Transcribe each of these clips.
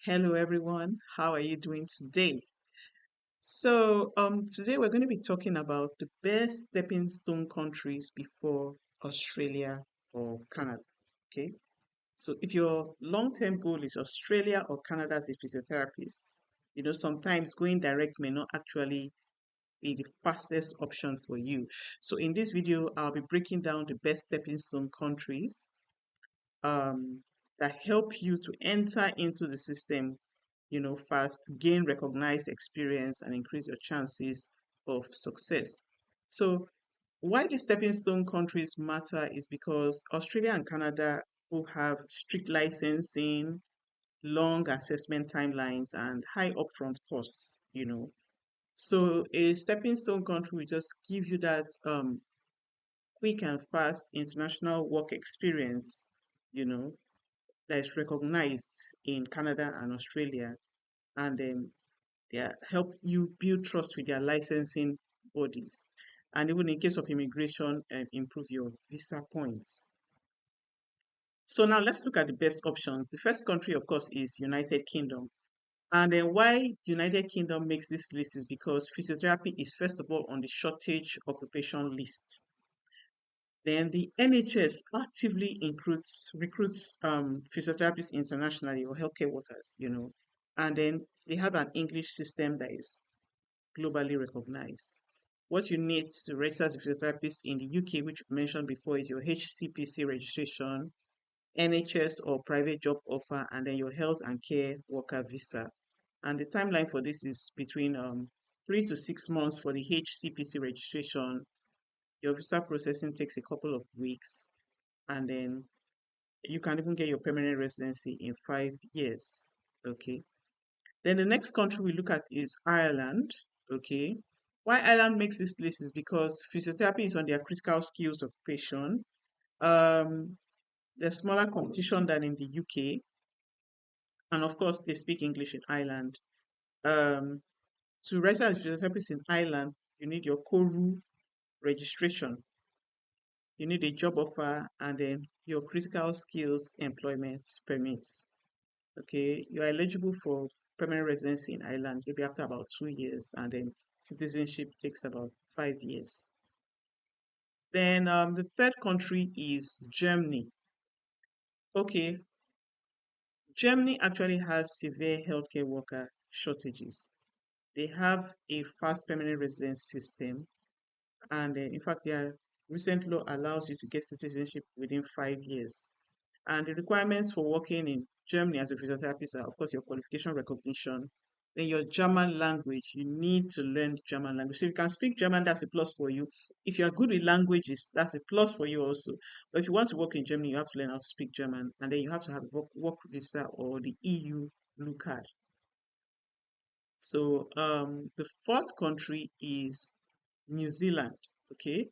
Hello everyone, how are you doing today? Today we're going to be talking about the best stepping stone countries before Australia or Canada. Okay, so if your long-term goal is Australia or Canada as a physiotherapist, sometimes going direct may not actually be the fastest option for you. So in this video, I'll be breaking down the best stepping stone countries um, that help you to enter into the system, fast, gain recognized experience, and increase your chances of success. So, why the stepping stone countries matter is because Australia and Canada both have strict licensing, long assessment timelines, and high upfront costs. So, a stepping stone country will just give you that quick and fast international work experience, you know, that is recognized in Canada and Australia, and they help you build trust with their licensing bodies. And even in case of immigration, improve your visa points. So now let's look at the best options. The first country, of course, is United Kingdom. And then why United Kingdom makes this list is because physiotherapy is first of all on the shortage occupation list. Then the NHS actively recruits physiotherapists internationally or healthcare workers. And then they have an English system that is globally recognized. What you need to register as a physiotherapist in the UK, which we've mentioned before, is your HCPC registration, NHS or private job offer, and then your health and care worker visa. And the timeline for this is between 3 to 6 months for the HCPC registration. Your visa processing takes a couple of weeks, and then you can even get your permanent residency in 5 years. Okay. Then the next country we look at is Ireland. Okay. Why Ireland makes this list is because physiotherapy is on their critical skills occupation. Um, there's smaller competition than in the UK, and of course they speak English in Ireland. Um, to register as a physiotherapist in Ireland, you need your CORU registration, you need a job offer, and then your critical skills employment permit. Okay, you are eligible for permanent residency in Ireland maybe after about 2 years, and then citizenship takes about 5 years. Then the third country is Germany. Okay, Germany actually has severe healthcare worker shortages. They have a fast permanent residence system, and in fact, their recent law allows you to get citizenship within 5 years. And the requirements for working in Germany as a physiotherapist are, of course, your qualification recognition. Then your German language, you need to learn German language. So if you can speak German, that's a plus for you. If you are good with languages, that's a plus for you also. But if you want to work in Germany, you have to learn how to speak German, and then you have to have a work visa or the EU blue card. So the fourth country is New Zealand. Okay,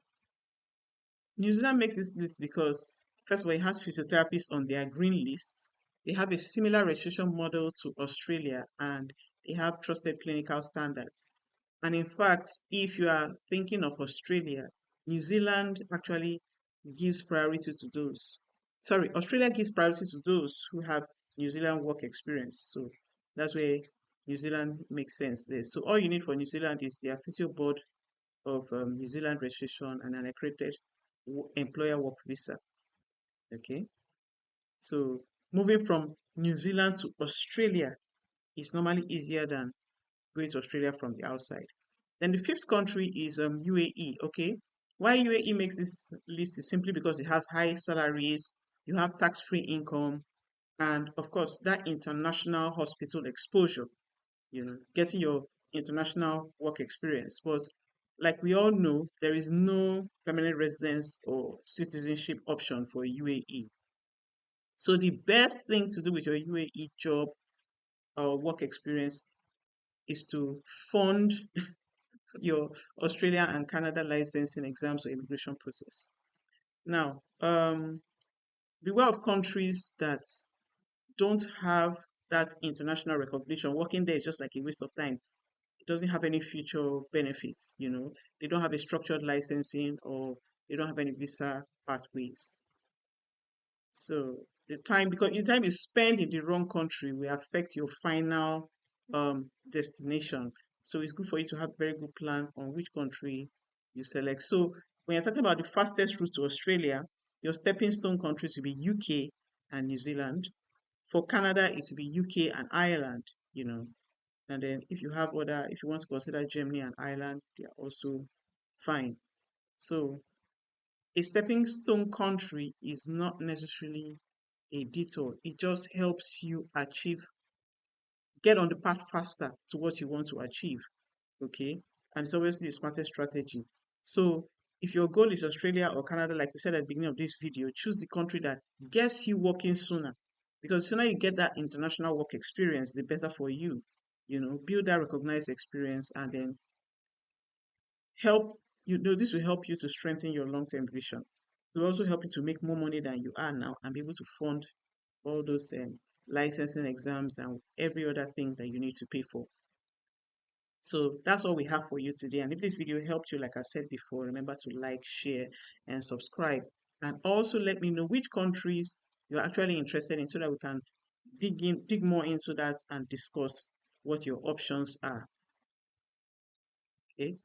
New Zealand makes this list because, first of all, it has physiotherapists on their green list. They have a similar registration model to Australia, and they have trusted clinical standards. And in fact, if you are thinking of Australia, New Zealand actually gives priority to those. Sorry, Australia gives priority to those who have New Zealand work experience. So that's where New Zealand makes sense there. So all you need for New Zealand is the official board of New Zealand registration and an accredited employer work visa. Okay, so moving from New Zealand to Australia is normally easier than going to Australia from the outside. Then the fifth country is UAE. Okay, why UAE makes this list is simply because it has high salaries, you have tax-free income, and of course that international hospital exposure. Getting your international work experience. But like we all know, there is no permanent residence or citizenship option for UAE. So the best thing to do with your UAE job or work experience is to fund your Australia and Canada licensing exams or immigration process. Now, beware of countries that don't have that international recognition. Working there is just like a waste of time. It doesn't have any future benefits. They don't have a structured licensing or they don't have any visa pathways. So the time, because the time you spend in the wrong country will affect your final destination. So it's good for you to have a very good plan on which country you select. So when you're talking about the fastest route to Australia, your stepping stone countries will be UK and New Zealand. For Canada, it will be UK and Ireland, you know. And then if you want to consider Germany and Ireland, they are also fine. So a stepping stone country is not necessarily a detour. It just helps you get on the path faster to what you want to achieve. Okay. And it's obviously the smartest strategy. So if your goal is Australia or Canada, like we said at the beginning of this video, choose the country that gets you working sooner. Because the sooner you get that international work experience, the better for you. You know, build that recognized experience and then this will help you to strengthen your long-term vision. It will also help you to make more money than you are now and be able to fund all those licensing exams and every other thing that you need to pay for. So that's all we have for you today. And if this video helped you, like I said before, remember to like, share, and subscribe. And also let me know which countries you're actually interested in so that we can dig more into that and discuss what your options are. Okay.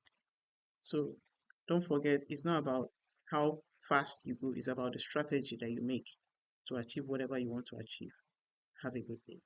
So don't forget, it's not about how fast you go, it's about the strategy that you make to achieve whatever you want to achieve. Have a good day.